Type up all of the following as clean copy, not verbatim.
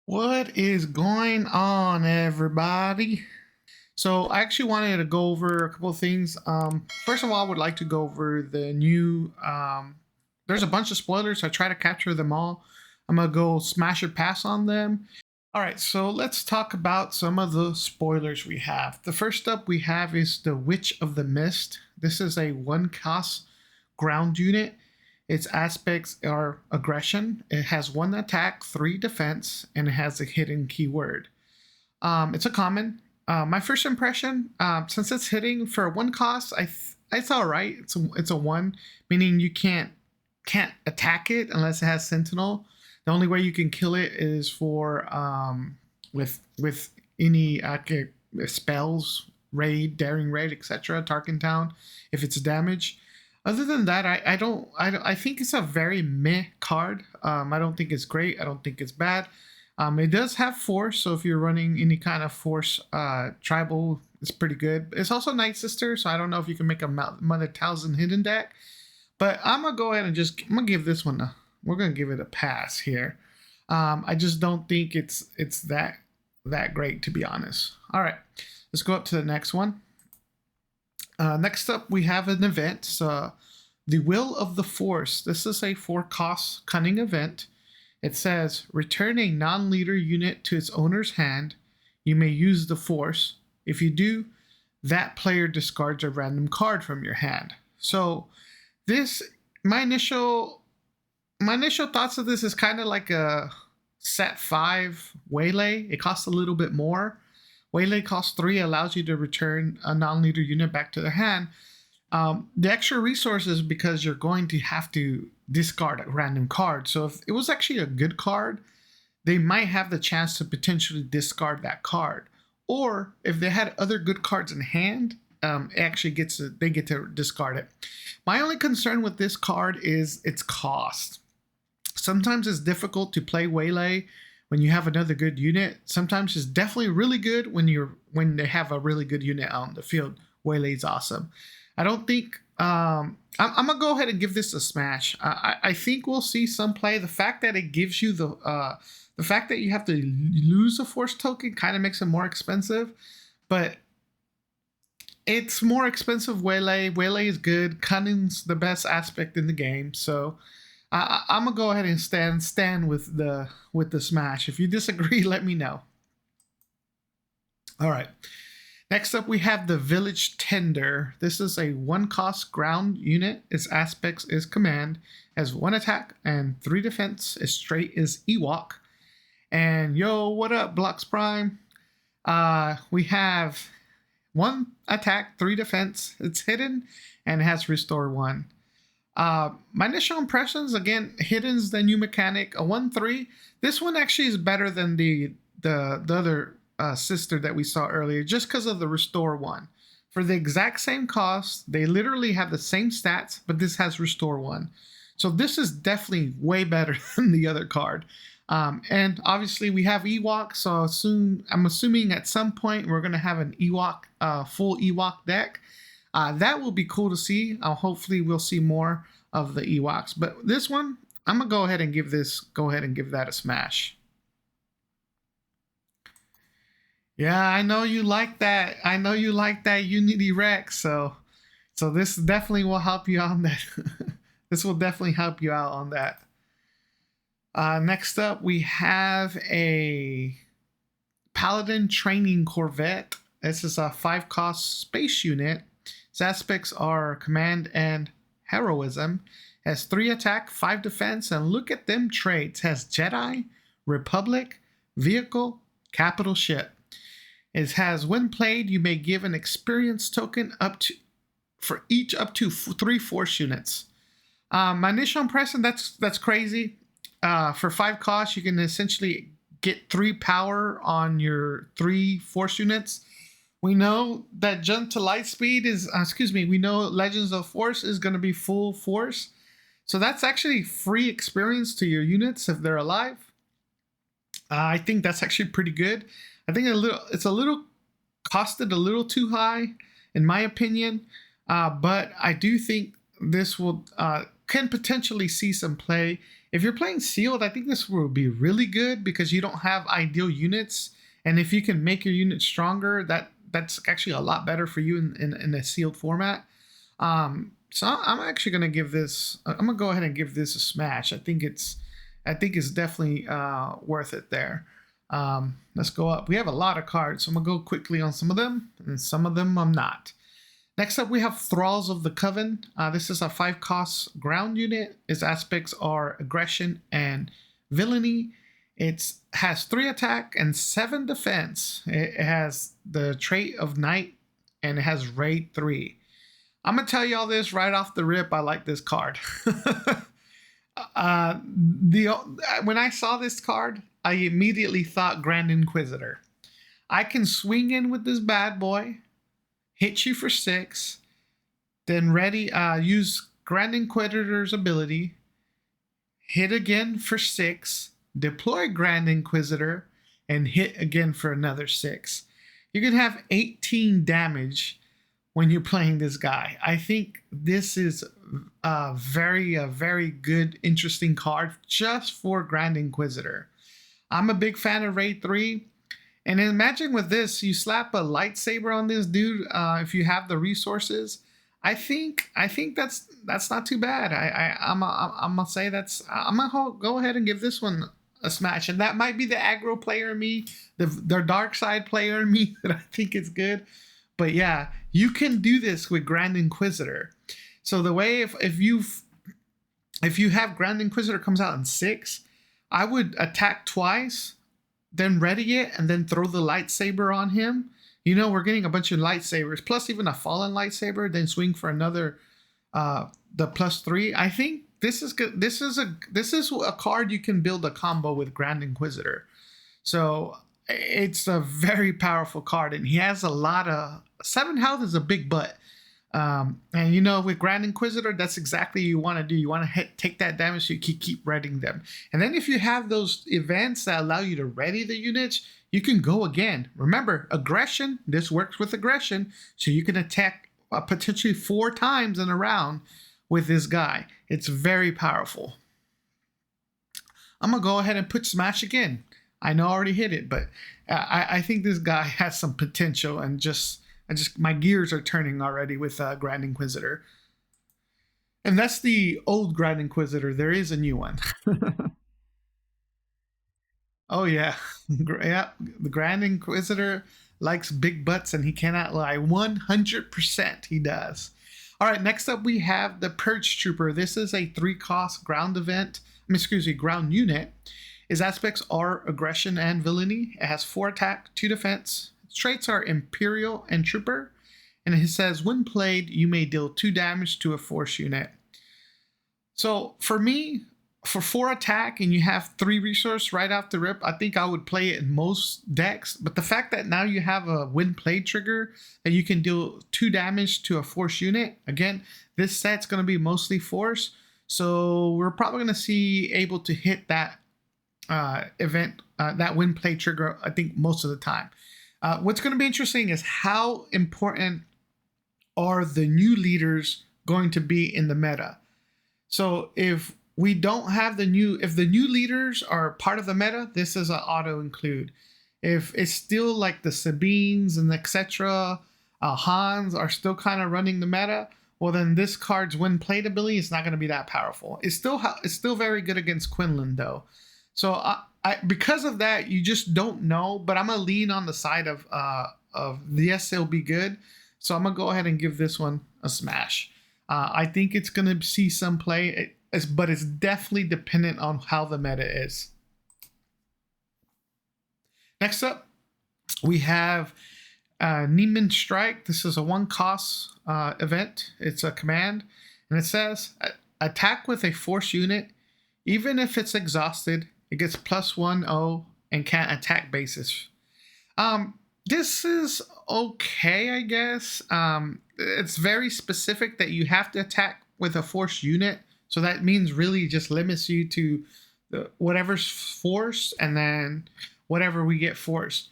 What is going on, everybody? So I actually wanted to go over a couple of things. First of all, I would like to go over the new. There's a bunch of spoilers. I try to capture them all. I'm gonna go smash or pass on them. All right, so let's talk about some of the spoilers we have. The first up we have is the Witch of the Mist. This is a one cost ground unit. Its aspects are aggression. It has one attack, three defense, and it has a hidden keyword. It's a common. My first impression, since it's hitting for one cost, it's all right. It's a one, meaning you can't attack it unless it has Sentinel. The only way you can kill it is for with any spells, raid, daring raid, etc. Tarkin Town, if it's damage. Other than that, I think it's a very meh card. I don't think it's great. I don't think it's bad. It does have force, so if you're running any kind of force tribal, it's pretty good. It's also Night Sister, so I don't know if you can make a Mother Talzin hidden deck. But I'm gonna go ahead and I'm gonna give this one we're gonna give it a pass here. I just don't think it's that great, to be honest. All right, let's go up to the next one. Next up, we have an event. The Will of the Force. This is a 4-cost cunning event. It says, return a non-leader unit to its owner's hand. You may use the Force. If you do, that player discards a random card from your hand. So this, my initial thoughts of this is kind of like a set 5 Waylay. It costs a little bit more. Waylay cost 3, allows you to return a non-leader unit back to their hand. The extra resources, because you're going to have to discard a random card. So if it was actually a good card, they might have the chance to potentially discard that card. Or if they had other good cards in hand, it actually they get to discard it. My only concern with this card is its cost. Sometimes it's difficult to play Waylay when you have another good unit. Sometimes it's definitely really good when they have a really good unit on the field. Waylay's awesome. I don't think I'm gonna go ahead and give this a smash. I think we'll see some play. The fact that it gives you the fact that you have to lose a force token kind of makes it more expensive, but it's more expensive. Waylay is good. Cunning's the best aspect in the game, so I'm gonna go ahead and stand with the smash. If you disagree, let me know. All right. Next up, we have the Village Tender. This is a 1-cost ground unit. Its aspects is command, has 1 attack and 3 defense. Its trait is Ewok. And yo, what up, Blocks Prime? We have 1 attack, 3 defense. It's hidden and it has restore 1. My initial impressions, again, hidden's the new mechanic. A 1/3. This one actually is better than the other sister that we saw earlier, just because of the restore 1. For the exact same cost, they literally have the same stats, but this has restore 1. So this is definitely way better than the other card. And obviously we have Ewok, so I'm assuming at some point we're gonna have an Ewok, full Ewok deck. That will be cool to see. Hopefully we'll see more of the Ewoks. But this one, I'm gonna go ahead and give that a smash. Yeah, I know you like that. I know you like that Unity Rex. So this definitely will help you on that. This will definitely help you out on that. Next up, we have a Paladin Training Corvette. This is a 5-cost space unit. Its aspects are command and heroism. Has 3 attack, 5 defense, and look at them traits. Has Jedi, Republic, Vehicle, Capital Ship. It has, when played, you may give an experience token up to 3 force units. My initial impression, that's crazy. For 5 costs, you can essentially get 3 power on your 3 force units. We know that Jump to Lightspeed is, we know Legends of Force is going to be full force. So that's actually free experience to your units if they're alive. I think that's actually pretty good. I think it's a little costed a little too high, in my opinion. But I do think this will can potentially see some play. If you're playing sealed, I think this will be really good because you don't have ideal units, and if you can make your unit stronger, that's actually a lot better for you in a sealed format. So I'm actually gonna give this. I'm gonna go ahead and give this a smash. I think it's definitely worth it there. Let's go up. We have a lot of cards, so I'm gonna go quickly on some of them, and some of them I'm not. Next up, we have Thralls of the Coven. This is a 5-cost ground unit. Its aspects are aggression and villainy. It has 3 attack and 7 defense. It has the trait of Knight, and it has raid 3. I'm gonna tell y'all this right off the rip. I like this card. When I saw this card, I immediately thought Grand Inquisitor. I can swing in with this bad boy, hit you for 6, then use Grand Inquisitor's ability, hit again for 6, deploy Grand Inquisitor, and hit again for another 6. You can have 18 damage when you're playing this guy. I think this is a very good, interesting card just for Grand Inquisitor. I'm a big fan of Raid 3. And imagine with this, you slap a lightsaber on this dude if you have the resources. I think that's not too bad. I'm gonna say I'm gonna go ahead and give this one a smash. And that might be the aggro player in me, the dark side player in me that I think it's good. But yeah, you can do this with Grand Inquisitor. So the way if you have Grand Inquisitor comes out in 6, I would attack twice, then ready it, and then throw the lightsaber on him. You know, we're getting a bunch of lightsabers, plus even a fallen lightsaber, then swing for another the +3. I think this is good. This is a card you can build a combo with Grand Inquisitor. So it's a very powerful card, and he has a lot of 7 health is a big butt. And you know, with Grand Inquisitor, that's exactly what you want to do. You want to take that damage so you keep readying them. And then if you have those events that allow you to ready the units, you can go again. Remember, aggression, this works with aggression, so you can attack potentially 4 times in a round with this guy. It's very powerful. I'm going to go ahead and put smash again. I know I already hit it, but I think this guy has some potential, and my gears are turning already with Grand Inquisitor. And that's the old Grand Inquisitor. There is a new one. Oh yeah. Yeah, the Grand Inquisitor likes big butts, and he cannot lie. 100% he does. All right, next up we have the Purge Trooper. This is a 3-cost ground ground unit. His aspects are aggression and villainy. It has 4 attack, 2 defense. Its traits are Imperial and Trooper. And it says, when played, you may deal 2 damage to a force unit. So for me, for 4 attack and you have 3 resource right off the rip, I think I would play it in most decks. But the fact that now you have a when played trigger that you can deal 2 damage to a force unit. Again, this set's going to be mostly force. So we're probably going to see able to hit that that when play trigger, I think, most of the time. What's going to be interesting is how important are the new leaders going to be in the meta. So if we don't have if the new leaders are part of the meta, this is an auto include. If it's still like the Sabines and etc., Hans are still kind of running the meta, well then this card's when played ability is not going to be that powerful. It's still very good against Quinlan though. So because of that, you just don't know. But I'm gonna lean on the side of yes, it'll be good. So I'm gonna go ahead and give this one a smash. I think it's gonna see some play, but it's definitely dependent on how the meta is. Next up, we have Neiman Strike. This is a 1-cost event. It's a command, and it says attack with a force unit, even if it's exhausted. It gets +1/0 and can't attack bases. This is okay, I guess. It's very specific that you have to attack with a force unit. So that means really just limits you to whatever's force and then whatever we get forced.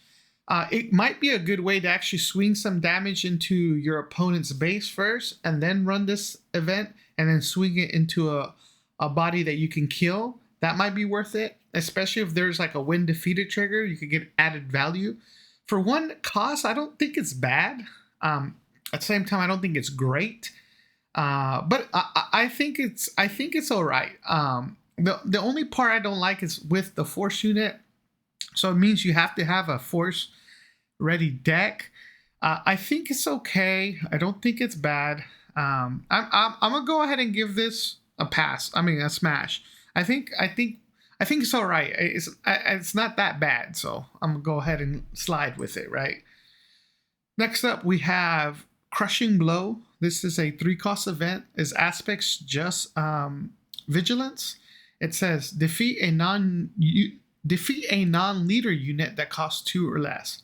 It might be a good way to actually swing some damage into your opponent's base first and then run this event and then swing it into a body that you can kill. That might be worth it, especially if there's like a win defeated trigger. You could get added value. For one cost, I don't think it's bad. At the same time, I don't think it's great. But I think it's all right. The only part I don't like is with the force unit. So it means you have to have a force ready deck. I think it's okay. I don't think it's bad. I'm gonna go ahead and give this a pass. I mean a smash. I think it's all right. It's not that bad. So I'm gonna go ahead and slide with it. Right. Next up we have Crushing Blow. This is a 3-cost event. Its aspects just vigilance. It says defeat a non-leader unit that costs 2 or less.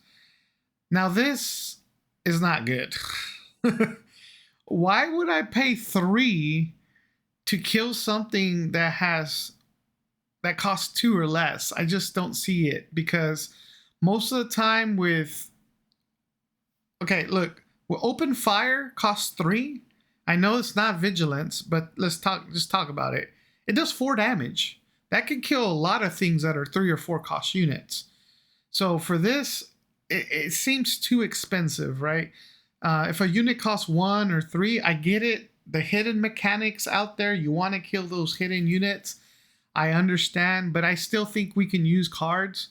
Now this is not good. Why would I pay 3 to kill something that costs 2 or less? I just don't see it, because most of the time with open fire costs 3. I know it's not vigilance, but let's talk about it. It does 4 damage. That can kill a lot of things that are 3 or 4 cost units. So for this, it seems too expensive, right? If a unit costs 1 or 3, I get it. The hidden mechanics out there, you want to kill those hidden units. I understand, but I still think we can use cards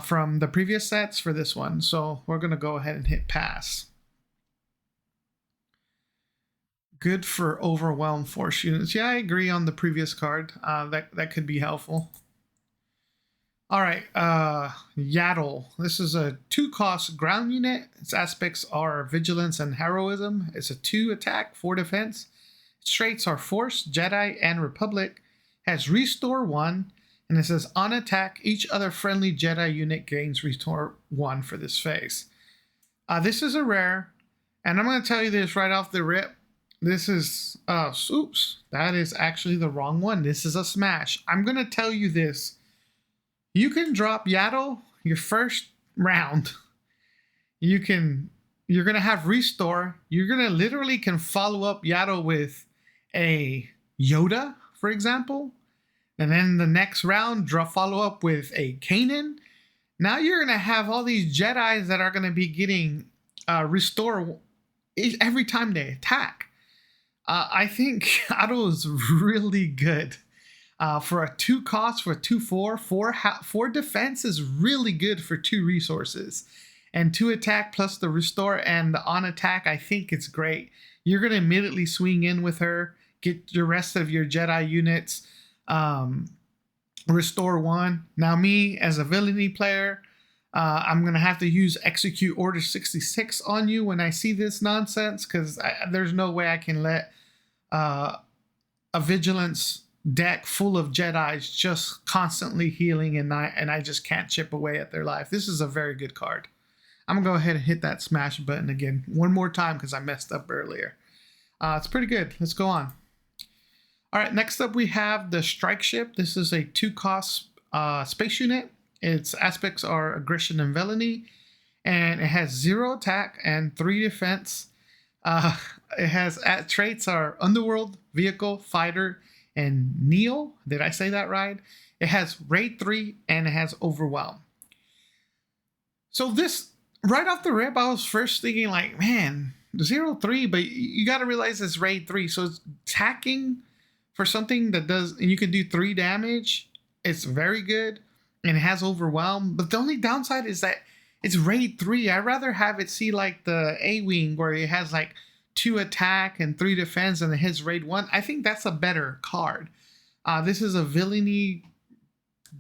from the previous sets for this one. So we're going to go ahead and hit pass. Good for overwhelmed force units. Yeah, I agree on the previous card. That could be helpful. All right, Yaddle. This is a 2-cost ground unit. Its aspects are vigilance and heroism. It's a 2 attack, 4 defense. Its traits are Force, Jedi, and Republic. Has Restore 1, and it says on attack, each other friendly Jedi unit gains Restore 1 for this phase. This is a rare, and I'm going to tell you this right off the rip. This is, oops, that is actually the wrong one. This is a smash. I'm going to tell you this. You can drop Yaddle your first round. You're going to have Restore. You're going to literally can follow up Yaddle with a Yoda, for example. And then the next round, follow up with a Kanan. Now you're going to have all these Jedis that are going to be getting Restore every time they attack. I think Yaddle is really good. For a 2-cost, for a 2/4, 4 defense is really good for 2 resources. And 2 attack plus the Restore and the on attack, I think it's great. You're going to immediately swing in with her, get the rest of your Jedi units, Restore 1. Now me, as a villainy player, I'm going to have to use Execute Order 66 on you when I see this nonsense, because there's no way I can let a vigilance deck full of Jedis just constantly healing and I just can't chip away at their life. This is a very good card. I'm gonna go ahead and hit that smash button again one more time because I messed up earlier. It's pretty good. Let's go on. All right, next up we have the Strike Ship. This is a 2-cost space unit. Its aspects are aggression and villainy, and it has 0 attack and 3 defense. It has traits are Underworld, Vehicle, Fighter, and Neo. Did I say that right? It has Raid 3 and it has Overwhelm. So this, right off the rip, I was first thinking like, man, 0/3, but you got to realize it's Raid 3. So it's attacking for something that does, and you can do 3 damage. It's very good and it has Overwhelm. But the only downside is that it's Raid 3. I'd rather have it see like the A-Wing where it has like 2 attack and 3 defense and it hits Raid 1. I think that's a better card. This is a villainy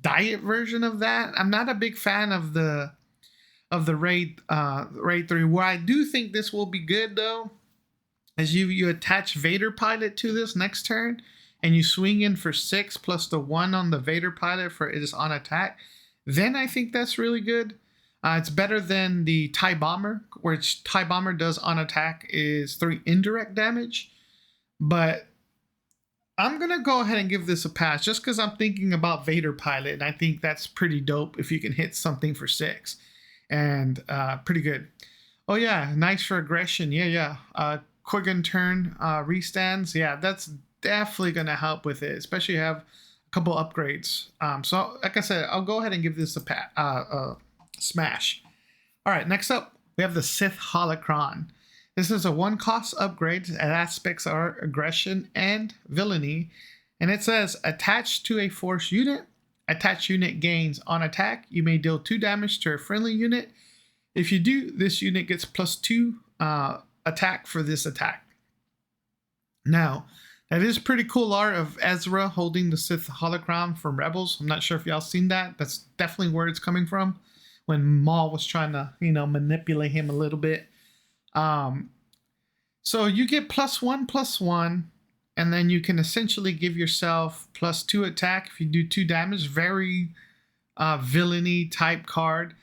diet version of that. I'm not a big fan of the Raid 3. Where I do think this will be good though is you attach Vader Pilot to this next turn and you swing in for 6 plus the 1 on the Vader Pilot for it is on attack. Then I think that's really good. It's better than the TIE Bomber, which TIE Bomber does on attack is 3 indirect damage. But I'm going to go ahead and give this a pass just because I'm thinking about Vader Pilot, and I think that's pretty dope if you can hit something for 6. and pretty good. Oh yeah, nice for aggression. Yeah. Quick and turn restands. Yeah, that's definitely gonna help with it, especially if you have a couple upgrades. So like I said, I'll go ahead and give this a smash. All right, next up we have the Sith Holocron. This is a one cost upgrade that aspects are aggression and villainy, and it says attached to a force unit. Attached unit gains on attack. You may deal 2 damage to a friendly unit. If you do, this unit gets +2 attack for this attack. Now, that is pretty cool art of Ezra holding the Sith Holocron from Rebels. I'm not sure if y'all seen that. That's definitely where it's coming from. When Maul was trying to, manipulate him a little bit. So you get +1/+1, and then you can essentially give yourself +2 attack if you do 2 damage. Very villainy type card.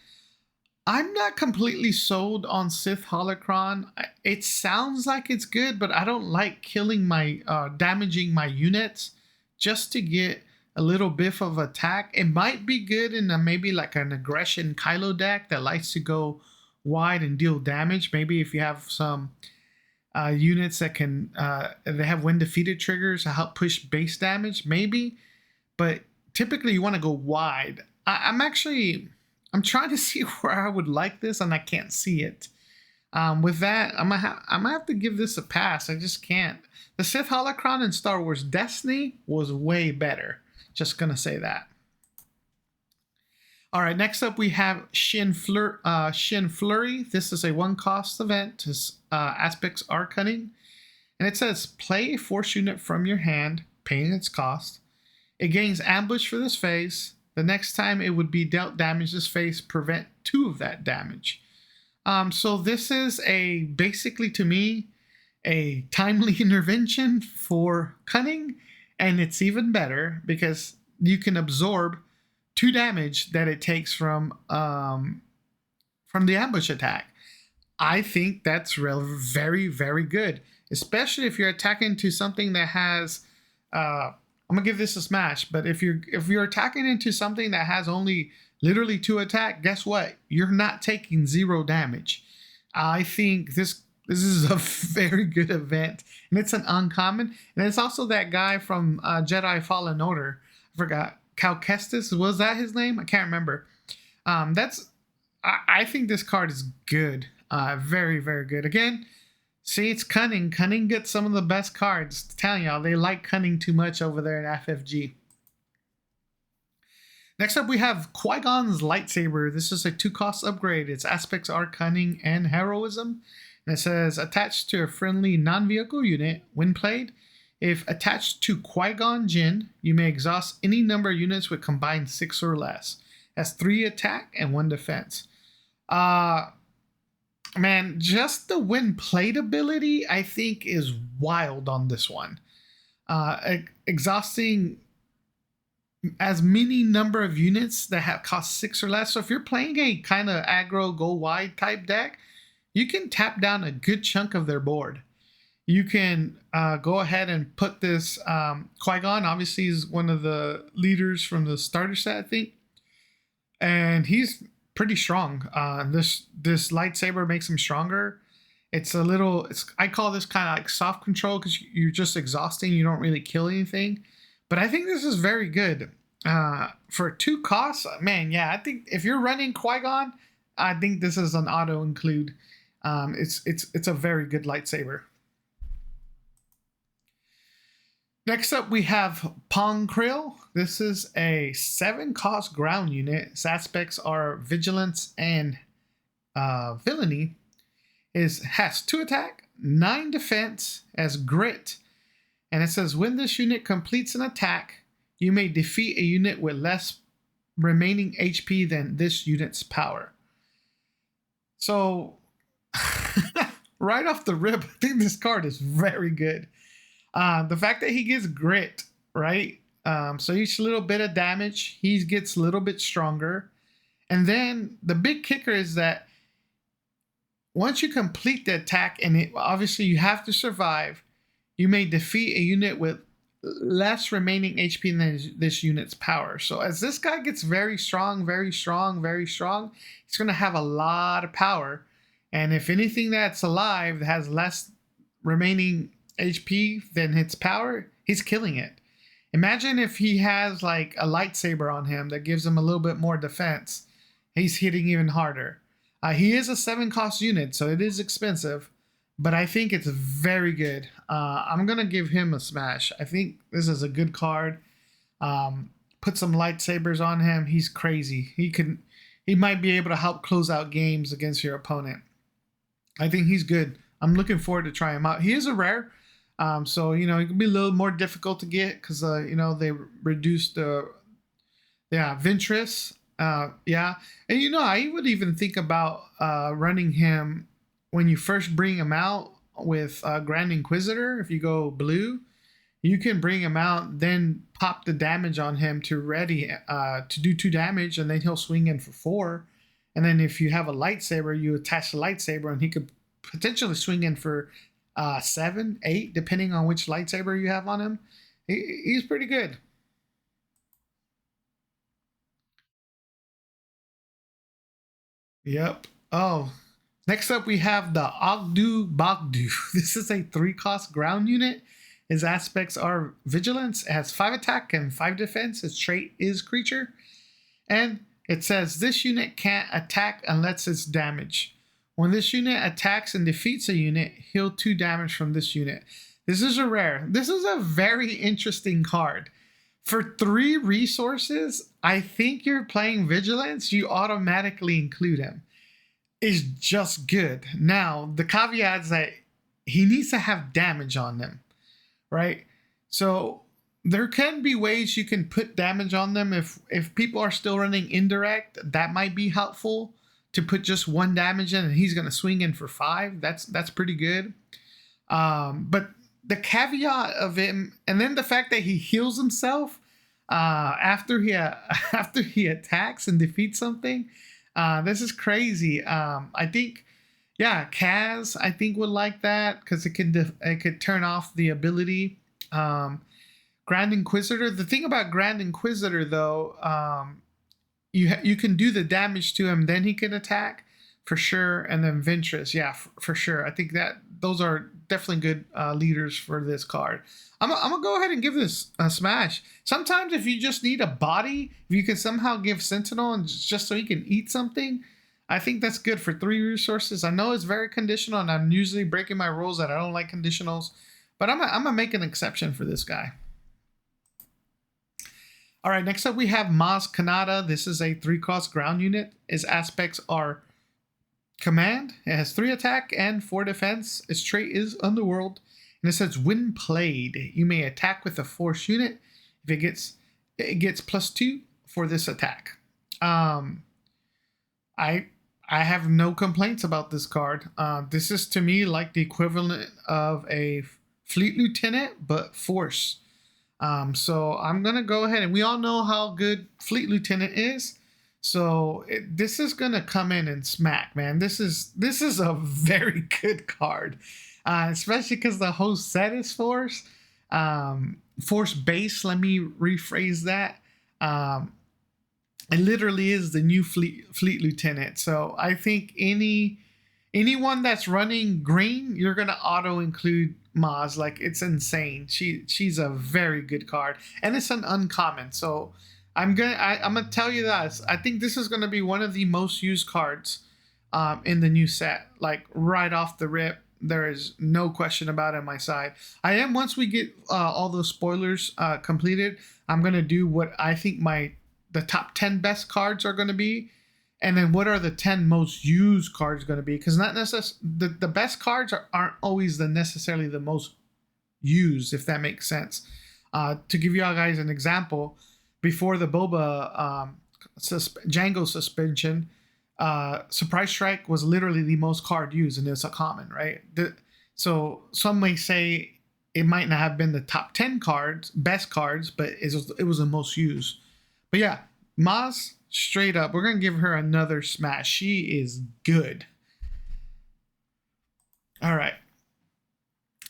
I'm not completely sold on Sith Holocron. It sounds like it's good, but I don't like killing damaging my units just to get a little biff of attack. It might be good in maybe like an aggression Kylo deck that likes to go wide and deal damage. Maybe if you have some units that can they have when defeated triggers to help push base damage, maybe. But typically you want to go wide. I'm trying to see where I would like this, and I can't see it. With that, I'm gonna have to give this a pass. I just can't. The Sith Holocron in Star Wars Destiny was way better. Just gonna say that. All right, next up we have Shin Flurry. This is a one-cost event. His aspects are cunning, and it says play a force unit from your hand, paying its cost. It gains ambush for this phase. The next time it would be dealt damage this phase, prevent 2 of that damage. So this is basically to me a timely intervention for cunning, and it's even better because you can absorb 2 damage that it takes from the ambush attack. I think that's very, very good, especially if you're attacking to something that has. I'm gonna give this a smash, but if you're attacking into something that has only literally 2 attack, guess what? You're not taking 0 damage. I think this is a very good event, and it's an uncommon, and it's also that guy from Jedi Fallen Order. I forgot. Cal Kestis, was that his name? I can't remember. I think this card is good. Very, very good. Again, see, it's cunning. Cunning gets some of the best cards. I'm telling y'all, they like cunning too much over there in FFG. Next up, we have Qui-Gon's lightsaber. This is a 2-cost upgrade. Its aspects are cunning and heroism. And it says attached to a friendly non-vehicle unit when played. If attached to Qui-Gon Jinn, you may exhaust any number of units with combined 6 or less. Has 3 attack and 1 defense. Man, just the when played ability, I think, is wild on this one. Exhausting as many number of units that have cost 6 or less. So if you're playing a kind of aggro go wide type deck, you can tap down a good chunk of their board. You can go ahead and put this Qui-Gon. Obviously, he's one of the leaders from the starter set, I think, and he's pretty strong. This lightsaber makes him stronger. I call this kind of like soft control because you're just exhausting. You don't really kill anything. But I think this is very good. For 2 costs, man, yeah, I think if you're running Qui-Gon, I think this is an auto include. It's a very good lightsaber. Next up, we have Pong Krill. This is a 7-cost ground unit. Its aspects are vigilance and villainy. Has 2 attack, 9 defense, has grit, and it says when this unit completes an attack, you may defeat a unit with less remaining HP than this unit's power. So, right off the rip, I think this card is very good. The fact that he gets grit, right? So each little bit of damage, he gets a little bit stronger. And then the big kicker is that once you complete the attack, and obviously you have to survive, you may defeat a unit with less remaining HP than this unit's power. So as this guy gets very strong, very strong, very strong, he's going to have a lot of power. And if anything that's alive that has less remaining HP than its power, he's killing it. Imagine if he has like a lightsaber on him that gives him a little bit more defense. He's hitting even harder. He is a 7-cost unit, so it is expensive, but I think it's very good. I'm gonna give him a smash. I think this is a good card. Put some lightsabers on him. He's crazy. He might be able to help close out games against your opponent. I think he's good. I'm looking forward to trying him out. He is a rare, so it can be a little more difficult to get because they reduced the Ventress. Yeah, and I would even think about running him when you first bring him out with Grand Inquisitor. If you go blue, you can bring him out, then pop the damage on him to ready to do 2 damage, and then he'll swing in for 4. And then if you have a lightsaber, you attach the lightsaber, and he could potentially swing in for 7, 8, depending on which lightsaber you have on him. He's pretty good. Yep. Oh, next up we have the Ogdu Bogdu. This is a 3-cost ground unit. His aspects are vigilance. It has 5 attack and 5 defense. Its trait is creature. And it says this unit can't attack unless it's damage. When this unit attacks and defeats a unit, heal 2 damage from this unit. This is a rare. This is a very interesting card. For 3 resources, I think you're playing Vigilance, you automatically include him. Is just good. Now, the caveat is that he needs to have damage on them, right? So there can be ways you can put damage on them. If people are still running indirect, that might be helpful to put just 1 damage in and he's going to swing in for 5. That's pretty good. But the caveat of him, and then the fact that he heals himself after he attacks and defeats something, this is crazy. I think, Kaz I think would like that because it could turn off the ability. Grand Inquisitor. The thing about Grand Inquisitor though, you can do the damage to him, then he can attack for sure, and then Ventress, for sure. I think that those are definitely good leaders for this card. I'm gonna go ahead and give this a smash. Sometimes if you just need a body, if you can somehow give Sentinel and just so he can eat something, I think that's good for 3 resources. I know it's very conditional, and I'm usually breaking my rules that I don't like conditionals, but I'm gonna make an exception for this guy. All right, next up we have Maz Kanata. This is a 3-cost ground unit. His aspects are command. It has 3 attack and 4 defense. Its trait is Underworld. And it says when played, you may attack with a force unit. If it gets +2 for this attack. I have no complaints about this card. This is to me like the equivalent of a Fleet Lieutenant, but force. So I'm gonna go ahead, and we all know how good Fleet Lieutenant is. So this is gonna come in and smack, man. This is a very good card, especially because the whole set is force. Force base. Let me rephrase that. It literally is the new Fleet Lieutenant. So I think anyone that's running green, you're gonna auto include Maz. Like, it's insane. She's a very good card, and it's an uncommon. So I'm gonna tell you this. I think this is gonna be one of the most used cards in the new set. Like, right off the rip, there is no question about it on my side. Once we get all those spoilers completed, I'm gonna do what I think the top 10 best cards are gonna be. And then what are the 10 most used cards going to be? Because not necessarily the best cards aren't always necessarily the most used, if that makes sense. To give you guys an example, before the Boba Django suspension, Surprise Strike was literally the most card used, and it's a common, right? So some may say it might not have been the top 10 best cards, but it was the most used. But yeah, Maz, straight up, we're going to give her another smash. She is good. All right.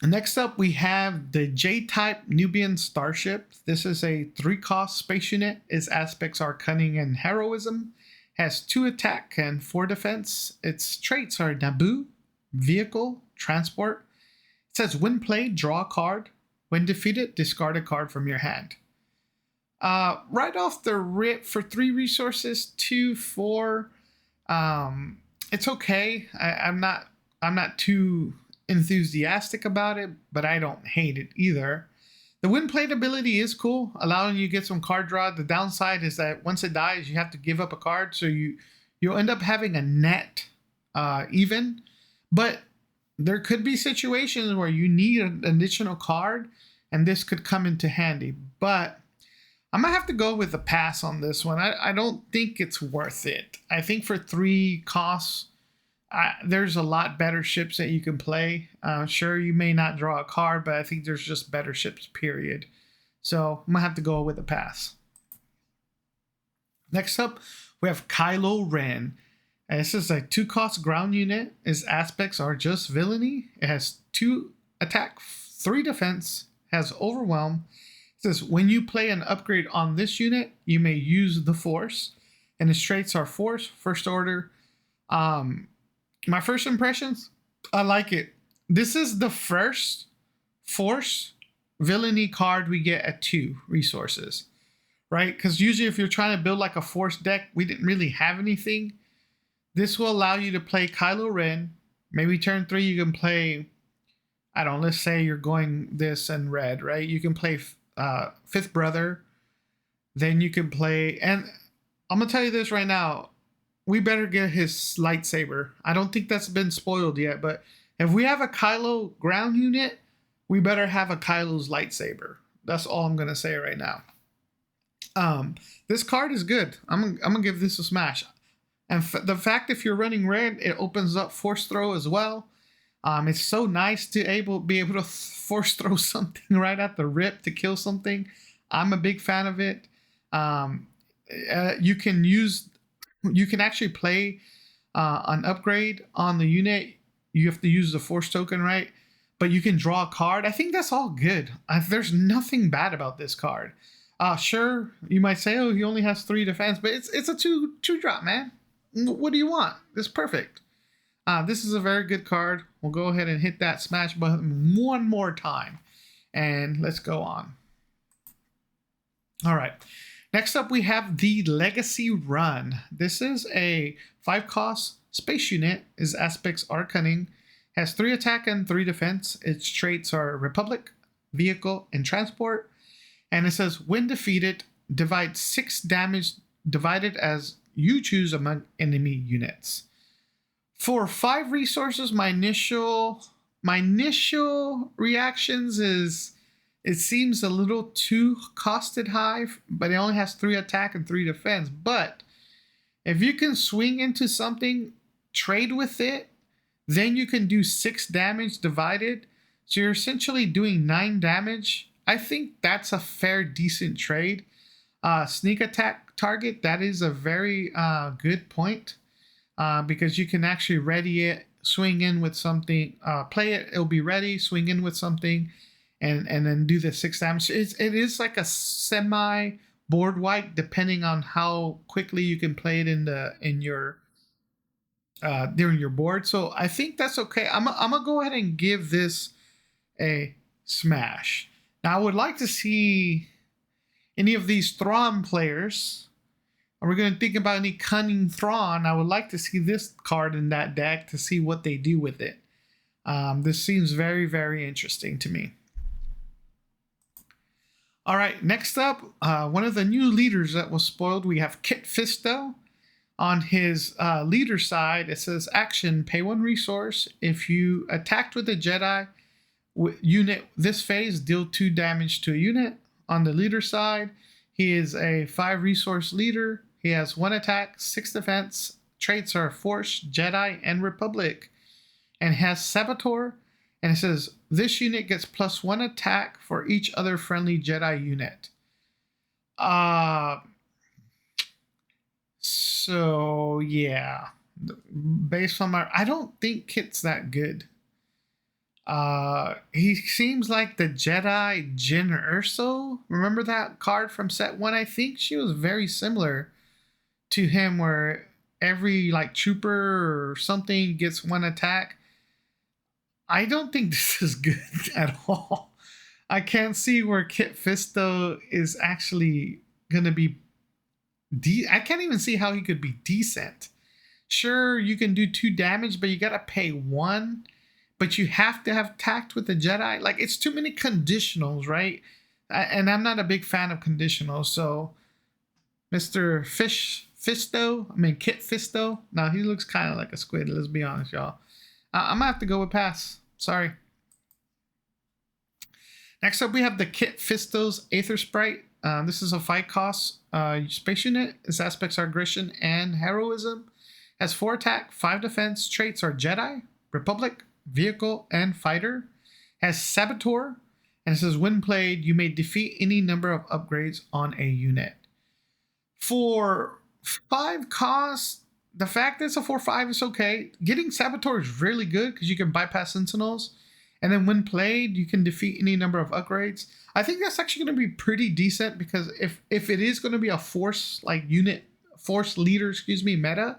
Next up, we have the J-type Nubian starship. This is a 3-cost space unit. Its aspects are cunning and heroism. Has 2 attack and 4 defense. Its traits are Naboo, vehicle, transport. It says when played, draw a card. When defeated, discard a card from your hand. Right off the rip, for 3 resources, 2, 4. It's okay. I'm not too enthusiastic about it, but I don't hate it either. The win played ability is cool, allowing you to get some card draw. The downside is that once it dies, you have to give up a card, so you'll end up having a net even. But there could be situations where you need an additional card, and this could come into handy. But I'm gonna have to go with a pass on this one. I don't think it's worth it. I think for 3 costs, there's a lot better ships that you can play. Sure, you may not draw a card, but I think there's just better ships, period. So I'm gonna have to go with a pass. Next up, we have Kylo Ren. This is a 2-cost ground unit. Its aspects are just villainy. It has 2 attack, 3 defense, has overwhelm. It says when you play an upgrade on this unit, you may use the Force, and its traits are Force, First Order. My first impressions, I like it. This is the first Force villainy card we get at 2 resources, right? Because usually if you're trying to build like a Force deck, we didn't really have anything. This will allow you to play Kylo Ren. Maybe turn 3 you can play, I don't know, let's say you're going this and red, right? You can play Fifth Brother. Then you can play, and I'm going to tell you this right now, we better get his lightsaber. I don't think that's been spoiled yet, but if we have a Kylo ground unit, we better have a Kylo's lightsaber. That's all I'm gonna say right now. This card is good. I'm gonna give this a smash. And the fact if you're running red, it opens up force throw as well. It's so nice to be able to force throw something right at the rip to kill something. I'm a big fan of it. You can actually play an upgrade on the unit. You have to use the force token, right? But you can draw a card. I think that's all good. There's nothing bad about this card. Sure, you might say, oh, he only has 3 defense, but it's a two drop, man. What do you want? It's perfect. This is a very good card. We'll go ahead and hit that smash button one more time. And let's go on. All right. Next up, we have the Legacy Run. This is a 5-cost space unit. Its aspects are cunning. Has 3 attack and 3 defense. Its traits are Republic, Vehicle, and Transport. And it says, when defeated, divide 6 damage divided as you choose among enemy units. For 5 resources, my initial reactions is it seems a little too costed high, but it only has 3 attack and 3 defense. But if you can swing into something, trade with it, then you can do 6 damage divided. So you're essentially doing 9 damage. I think that's a fair, decent trade. Sneak attack target, that is a very good point. Because you can actually ready it, swing in with something, play it, it'll be ready, swing in with something, and then do the 6 damage. It is like a semi board wipe, depending on how quickly you can play it in your during your board. So I think that's okay. I'm gonna go ahead and give this a smash. Now I would like to see any of these Thrawn players. And we're going to think about any cunning Thrawn. I would like to see this card in that deck to see what they do with it. This seems very, very interesting to me. All right, next up, one of the new leaders that was spoiled, we have Kit Fisto. On his leader side, it says, action, pay 1 resource. If you attacked with a Jedi unit this phase, deal 2 damage to a unit. On the leader side, he is a 5 resource leader. He has 1 attack, 6 defense. Traits are Force, Jedi, and Republic. And has Saboteur. And it says, this unit gets +1 attack for each other friendly Jedi unit. So, yeah. Based on I don't think Kit's that good. He seems like the Jedi Jyn Erso. Remember that card from set one? I think she was very similar to him, where every like trooper or something gets one attack. I don't think this is good at all. I can't see where Kit Fisto is actually gonna be. I can't even see how he could be decent. Sure, you can do 2 damage, but you gotta pay 1. But you have to have tact with the Jedi. Like, it's too many conditionals, right? And I'm not a big fan of conditionals. So, Mr. Kit Fisto. Now he looks kind of like a squid. Let's be honest, y'all. I'm gonna have to go with pass. Sorry. Next up, we have the Kit Fisto's Aether Sprite. This is a 5 cost space unit. Its aspects are aggression and heroism. Has 4 attack, 5 defense. Traits are Jedi, Republic, Vehicle, and Fighter. Has Saboteur. And it says, when played, you may defeat any number of upgrades on a unit. For 5 costs, the fact that it's a 4/5 is okay. Getting Saboteur is really good because you can bypass Sentinels. And then when played, you can defeat any number of upgrades. I think that's actually going to be pretty decent, because if it is going to be a force leader, meta,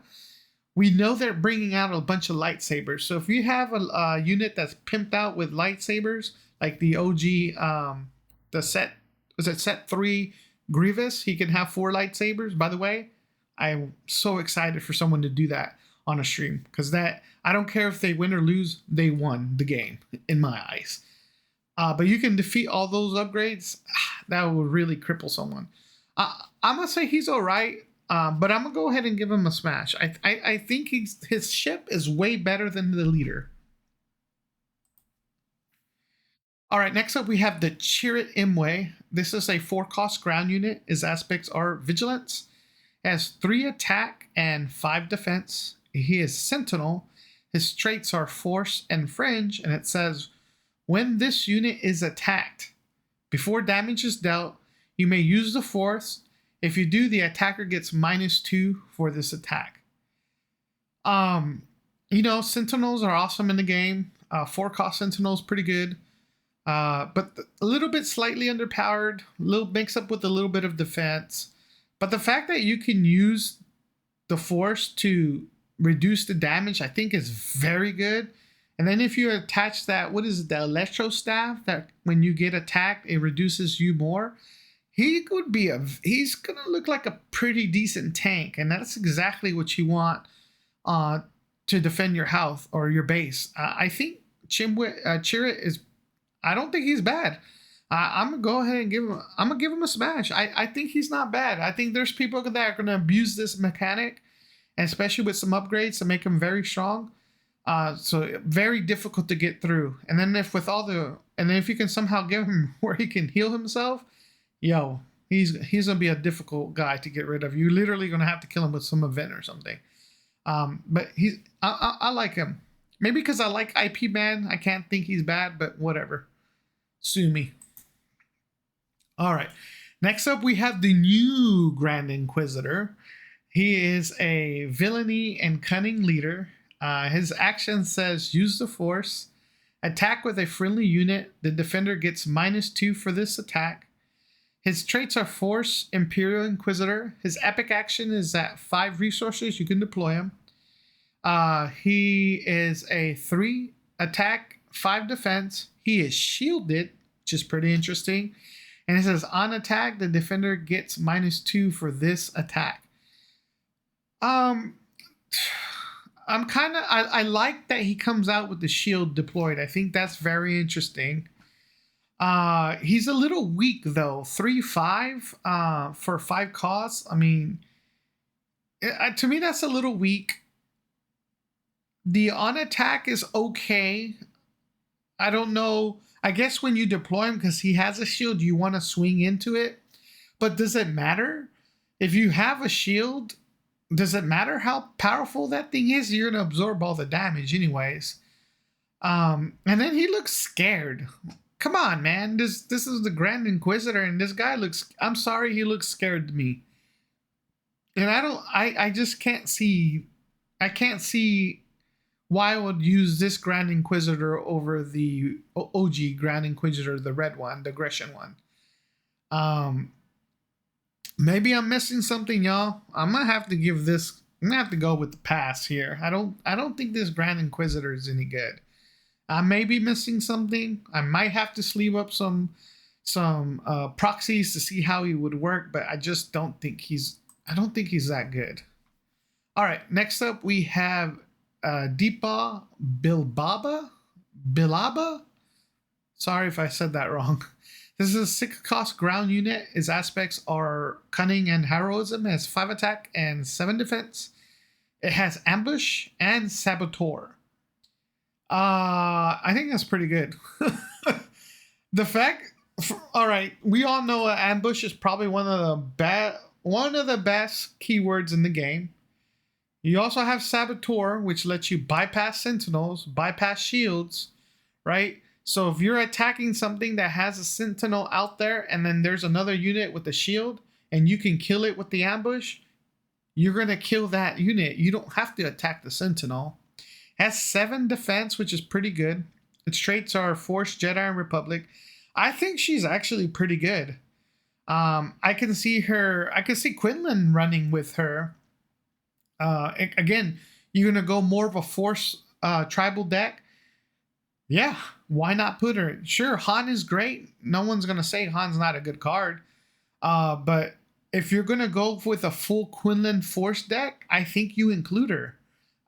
we know they're bringing out a bunch of lightsabers. So if you have a unit that's pimped out with lightsabers, like the OG, set 3 Grievous, he can have 4 lightsabers. By the way, I'm so excited for someone to do that on a stream, because that, I don't care if they win or lose, they won the game in my eyes. But you can defeat all those upgrades. That will really cripple someone. I'm gonna say he's all right, but I'm gonna go ahead and give him a smash. I think his ship is way better than the leader. All right, next up we have the Chirrut Imwe. This is a 4 cost ground unit. His aspects are vigilance. Has 3 attack and 5 defense. He is Sentinel. His traits are Force and Fringe, and it says, when this unit is attacked, before damage is dealt, you may use the Force. If you do, the attacker gets -2 for this attack. Sentinels are awesome in the game. 4 cost Sentinels, pretty good. But a little bit slightly underpowered, little mix up with a little bit of defense. But the fact that you can use the Force to reduce the damage, I think, is very good. And then if you attach that, what is it, the Electro Staff, that when you get attacked, it reduces you more. He's gonna look like a pretty decent tank, and that's exactly what you want to defend your house or your base. I think Chirrut is. I don't think he's bad. I'm gonna go ahead and give him a smash. I think he's not bad. I think there's people that are gonna abuse this mechanic, and especially with some upgrades to make him very strong. So very difficult to get through. And then if you can somehow give him where he can heal himself, he's gonna be a difficult guy to get rid of. You're literally gonna have to kill him with some event or something. But I like him. Maybe because I like IP Man, I can't think he's bad, but whatever. Sue me. All right. Next up, we have the new Grand Inquisitor. He is a villainy and cunning leader. His action says, use the Force. Attack with a friendly unit. The defender gets -2 for this attack. His traits are Force, Imperial Inquisitor. His epic action is at 5 resources. You can deploy him. He is a 3 attack, 5 defense. He is shielded, which is pretty interesting. And it says, on attack, the defender gets -2 for this attack. I like that he comes out with the shield deployed. I think that's very interesting. He's a little weak though. 3/5 for 5 costs. I mean, to me that's a little weak. The on attack is okay. I don't know. I guess when you deploy him, because he has a shield, you want to swing into it. But does it matter? If you have a shield, does it matter how powerful that thing is? You're going to absorb all the damage anyways. And then he looks scared. Come on, man. This is the Grand Inquisitor, and this guy looks, I'm sorry, he looks scared to me. And I just can't see why I would use this Grand Inquisitor over the OG Grand Inquisitor, the red one, the aggression one. Maybe I'm missing something, y'all. I'm gonna have to give this. I'm gonna have to go with the pass here. I don't think this Grand Inquisitor is any good. I may be missing something. I might have to sleeve up some proxies to see how he would work, but I just don't think he's. I don't think he's that good. All right, next up we have Deepa Bilaba. Sorry if I said that wrong. This is a 6 cost ground unit. His aspects are cunning and heroism. It has 5 attack and 7 defense. It has ambush and saboteur. I think that's pretty good. The fact, all right, we all know ambush is probably one of the best keywords in the game. You also have saboteur, which lets you bypass sentinels, bypass shields, right? So if you're attacking something that has a sentinel out there and then there's another unit with a shield and you can kill it with the ambush, you're going to kill that unit. You don't have to attack the sentinel. Has 7 defense, which is pretty good. Its traits are Force, Jedi, and Republic. I think she's actually pretty good. I can see Quinlan running with her. Again, you're going to go more of a Force tribal deck. Yeah, why not put her? Sure, Han is great. No one's going to say Han's not a good card. But if you're going to go with a full Quinlan Force deck, I think you include her.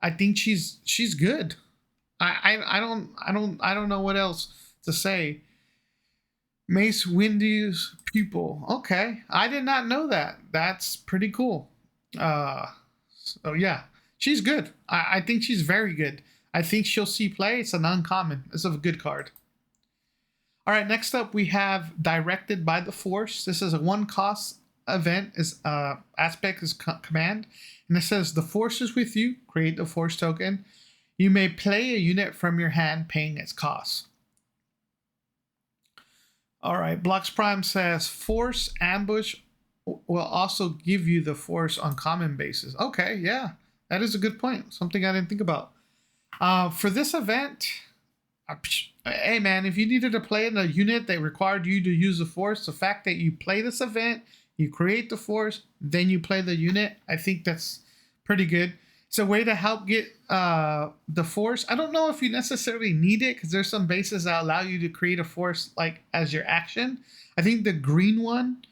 I think she's good. I don't know what else to say. Mace Windu's pupil. Okay, I did not know that. That's pretty cool. So yeah, she's good. I think she's very good. I think she'll see play. It's an uncommon. It's a good card. All right, next up we have Directed by the Force. This is a 1 cost event. Is aspect is command, and it says the Force is with you. Create the Force token. You may play a unit from your hand, paying its cost. All right, Blocks Prime says Force Ambush will also give you the Force on common basis. Okay, yeah, that is a good point. Something I didn't think about. For this event, hey man, if you needed to play in a unit that required you to use the Force, the fact that you play this event, you create the Force, then you play the unit, I think that's pretty good. It's a way to help get the Force. I don't know if you necessarily need it because there's some bases that allow you to create a Force like as your action. I think the green one,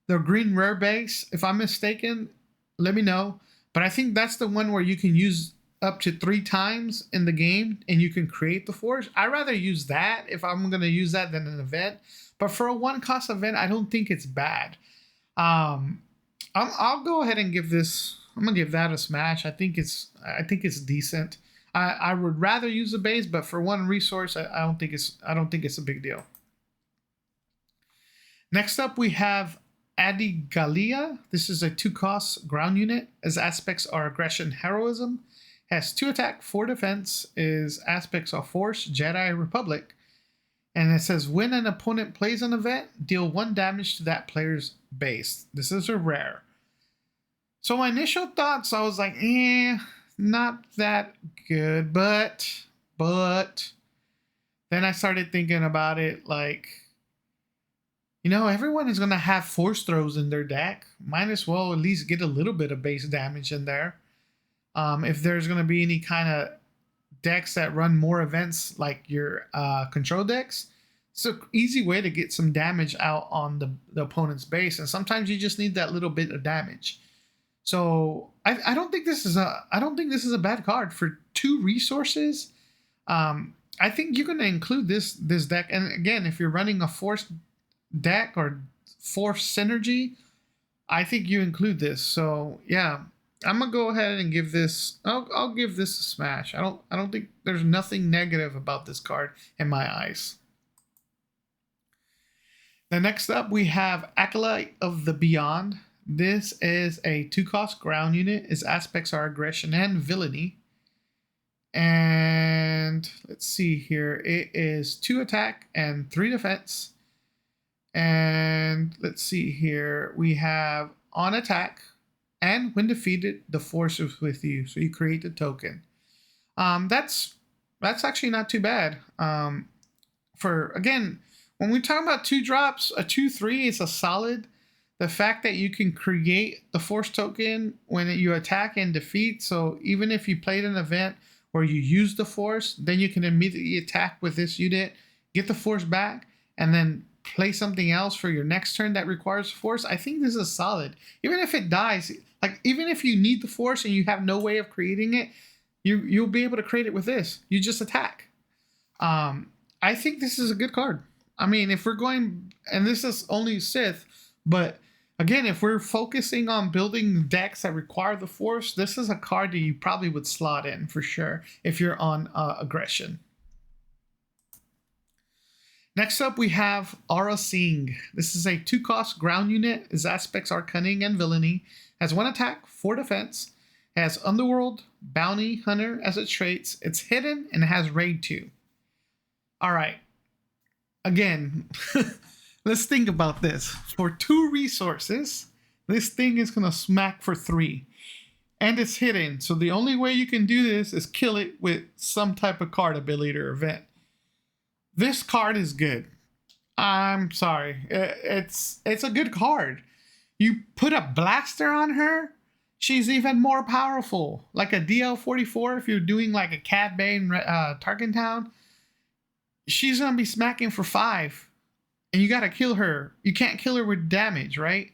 the green rare base, if I'm mistaken, let me know. But I think that's the one where you can use up to 3 times in the game and you can create the Force. I'd rather use that if I'm going to use that than an event. But for a 1 cost event, I don't think it's bad. I'll go ahead and give this. I'm gonna give that a smash. I think it's decent. I would rather use the base, but for 1 resource, I don't think it's a big deal. Next up, we have Adigalia. This is a 2 cost ground unit. His aspects are aggression, heroism. Has 2 attack, 4 defense. His aspects are Force, Jedi, Republic. And it says when an opponent plays an event, deal 1 damage to that player's base. This is a rare. So my initial thoughts, I was like, not that good, but then I started thinking about it like, everyone is going to have Force throws in their deck. Might as well at least get a little bit of base damage in there. If there's going to be any kind of decks that run more events like your control decks, it's an easy way to get some damage out on the opponent's base. And sometimes you just need that little bit of damage. So I don't think this is a bad card for 2 resources. I think you're going to include this deck. And again, if you're running a Force deck or Force synergy, I think you include this. So yeah, I'm gonna go ahead and give this. I'll give this a smash. I don't think there's nothing negative about this card in my eyes. The next up we have Acolyte of the Beyond. This is a 2 cost ground unit. Its aspects are aggression and villainy. And let's see here. It is 2 attack and 3 defense. And let's see here. We have on attack and when defeated, the Force is with you. So you create the token. That's actually not too bad. For again, when we talk about 2 drops, a 2/3 is a solid. The fact that you can create the force token when you attack and defeat, so even if you played an event where you use the force, then you can immediately attack with this unit, get the force back, and then play something else for your next turn that requires force. I think this is solid. Even if it dies, like even if you need the force and you have no way of creating it, you'll be able to create it with this. You just attack. I think this is a good card. I mean, if we're going, and this is only Sith, but again, if we're focusing on building decks that require the force, this is a card that you probably would slot in for sure if you're on aggression. Next up, we have Aura Sing. This is a 2-cost ground unit. His aspects are cunning and villainy. Has 1 attack, 4 defense. Has Underworld, Bounty Hunter as its traits. It's hidden and it has Raid 2. All right. Again, let's think about this. For 2 resources, this thing is going to smack for 3. And it's hidden. So the only way you can do this is kill it with some type of card ability or event. This card is good. I'm sorry. It's a good card. You put a blaster on her, she's even more powerful. Like a DL44, if you're doing like a Cad Bane Tarkentown, she's going to be smacking for 5. And you got to kill her. You can't kill her with damage, right?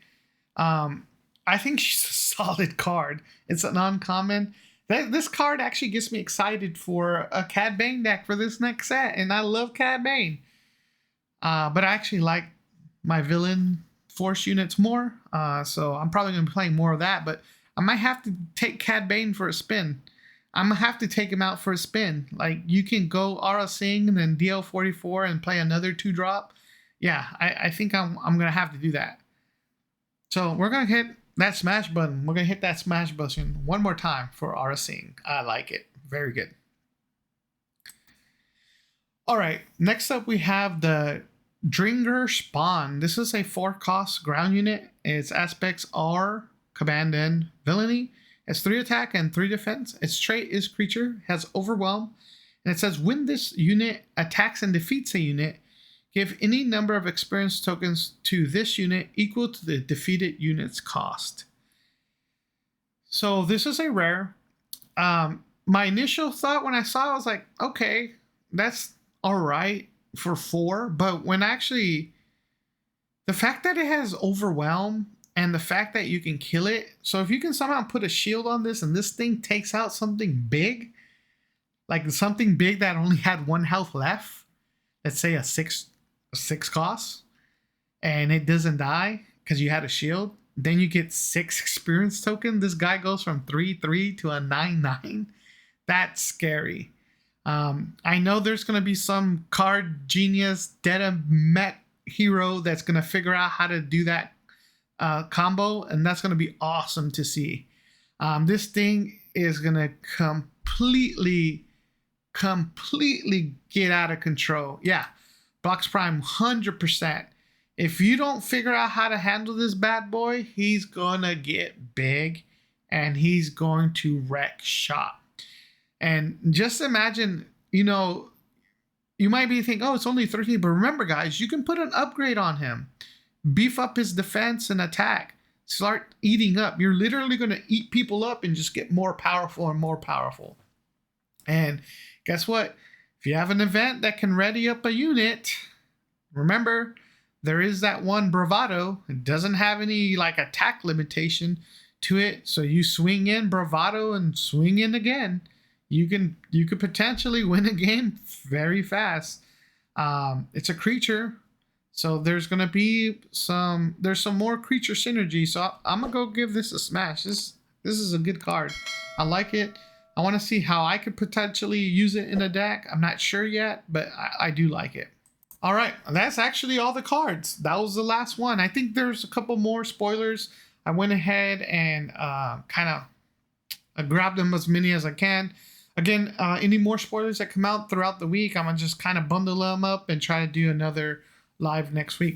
I think she's a solid card. It's an uncommon. This card actually gets me excited for a Cad Bane deck for this next set. And I love Cad Bane. But I actually like my villain force units more. So I'm probably going to be playing more of that. But I might have to take Cad Bane for a spin. I'm going to have to take him out for a spin. Like, you can go Aura Sing and then DL44 and play another 2-drop. Yeah, I think I'm going to have to do that. So we're going to hit that smash button. We're going to hit that smash button one more time for Aura Sing. I like it. Very good. All right, next up we have the Dringer Spawn. This is a 4-cost ground unit. Its aspects are command and villainy. It's 3 attack and 3 defense. Its trait is creature, has overwhelm. And it says when this unit attacks and defeats a unit, give any number of experience tokens to this unit equal to the defeated unit's cost. So this is a rare. My initial thought when I saw it, I was like, okay, that's all right for 4. But when actually, the fact that it has overwhelm and the fact that you can kill it. So if you can somehow put a shield on this and this thing takes out something big, like something big that only had 1 health left, let's say a 6 cost, and it doesn't die because you had a shield, then you get 6 experience token. This guy goes from 3/3 to a 9/9. That's scary. I know there's going to be some card genius data met hero that's going to figure out how to do that combo, and that's going to be awesome to see. This thing is going to completely get out of control. Yeah, Box Prime 100%. If you don't figure out how to handle this bad boy, he's going to get big and he's going to wreck shop. And just imagine, you might be thinking, oh, it's only 13, but remember, guys, you can put an upgrade on him. Beef up his defense and attack. Start eating up. You're literally going to eat people up and just get more powerful and more powerful. And guess what? If you have an event that can ready up a unit, remember, there is that one Bravado. It doesn't have any like attack limitation to it. So you swing in Bravado and swing in again. You could potentially win a game very fast. It's a creature. So there's going to be some more creature synergy. So I'm going to go give this a smash. This is a good card. I like it. I want to see how I could potentially use it in a deck. I'm not sure yet, but I do like it. All right, that's actually all the cards. That was the last one. I think there's a couple more spoilers. I went ahead and kind of grabbed them as many as I can. Again, any more spoilers that come out throughout the week, I'm going to just kind of bundle them up and try to do another live next week.